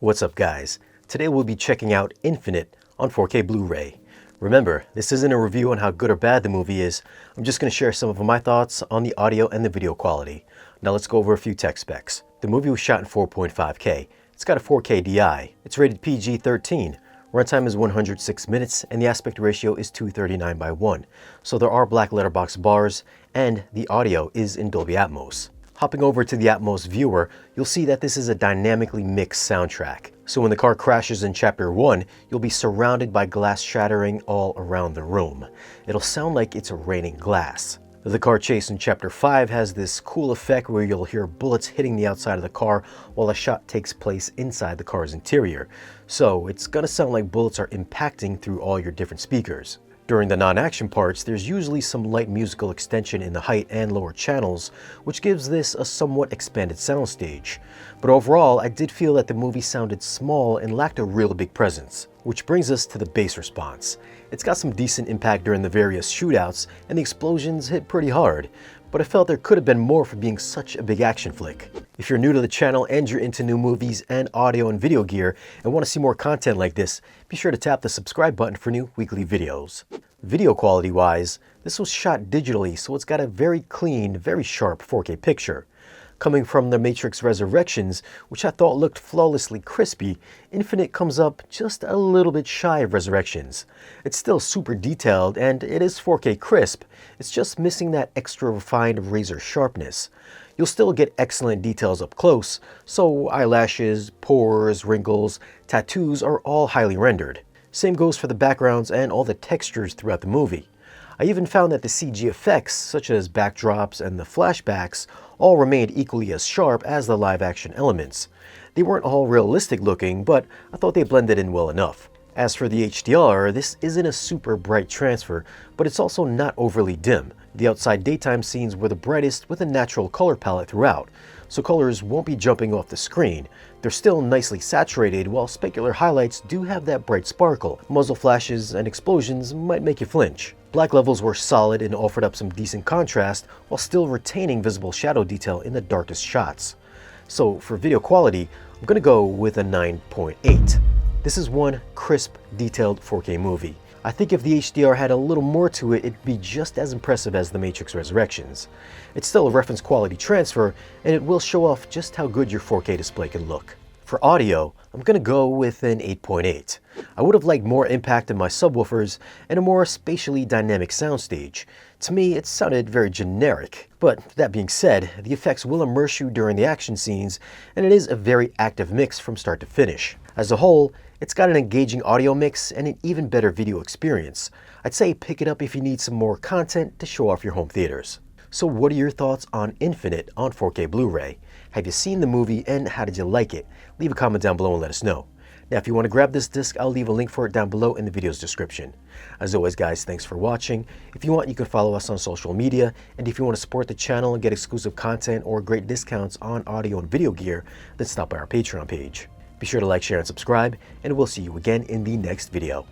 What's up guys? Today we'll be checking out Infinite on 4K Blu-ray. Remember, this isn't a review on how good or bad the movie is. I'm just going to share some of my thoughts on the audio and the video quality. Now let's go over a few tech specs. The movie was shot in 4.5K. It's got a 4K DI. It's rated PG-13. Runtime is 106 minutes and the aspect ratio is 239:1. So there are black letterbox bars and the audio is in Dolby Atmos. Hopping over to the Atmos viewer, you'll see that this is a dynamically mixed soundtrack. So when the car crashes in Chapter 1, you'll be surrounded by glass shattering all around the room. It'll sound like it's raining glass. The car chase in Chapter 5 has this cool effect where you'll hear bullets hitting the outside of the car while a shot takes place inside the car's interior. So it's gonna sound like bullets are impacting through all your different speakers. During the non-action parts, there's usually some light musical extension in the height and lower channels, which gives this a somewhat expanded soundstage. But overall, I did feel that the movie sounded small and lacked a real big presence. Which brings us to the bass response. It's got some decent impact during the various shootouts, and the explosions hit pretty hard, but I felt there could have been more for being such a big action flick. If you're new to the channel and you're into new movies and audio and video gear and want to see more content like this, be sure to tap the subscribe button for new weekly videos. Video quality wise, this was shot digitally, so it's got a very clean, very sharp 4K picture. Coming from The Matrix Resurrections, which I thought looked flawlessly crispy, Infinite comes up just a little bit shy of Resurrections. It's still super detailed and it is 4K crisp, it's just missing that extra refined razor sharpness. You'll still get excellent details up close, so eyelashes, pores, wrinkles, tattoos are all highly rendered. Same goes for the backgrounds and all the textures throughout the movie. I even found that the CG effects, such as backdrops and the flashbacks, all remained equally as sharp as the live-action elements. They weren't all realistic looking, but I thought they blended in well enough. As for the HDR, this isn't a super bright transfer, but it's also not overly dim. The outside daytime scenes were the brightest with a natural color palette throughout, so colors won't be jumping off the screen. They're still nicely saturated, while specular highlights do have that bright sparkle. Muzzle flashes and explosions might make you flinch. Black levels were solid and offered up some decent contrast while still retaining visible shadow detail in the darkest shots. So for video quality, I'm gonna go with a 9.8. This is one crisp, detailed 4K movie. I think if the HDR had a little more to it, it'd be just as impressive as The Matrix Resurrections. It's still a reference quality transfer, and it will show off just how good your 4K display can look. For audio, I'm gonna go with an 8.8. I would have liked more impact in my subwoofers and a more spatially dynamic soundstage. To me, it sounded very generic. But that being said, the effects will immerse you during the action scenes, and it is a very active mix from start to finish. As a whole, it's got an engaging audio mix and an even better video experience. I'd say pick it up if you need some more content to show off your home theaters. So what are your thoughts on Infinite on 4K Blu-ray? Have you seen the movie and how did you like it? Leave a comment down below and let us know. Now if you want to grab this disc, I'll leave a link for it down below in the video's description. As always guys, thanks for watching. If you want, you can follow us on social media, and if you want to support the channel and get exclusive content or great discounts on audio and video gear, then stop by our Patreon page. Be sure to like, share, and subscribe, and we'll see you again in the next video.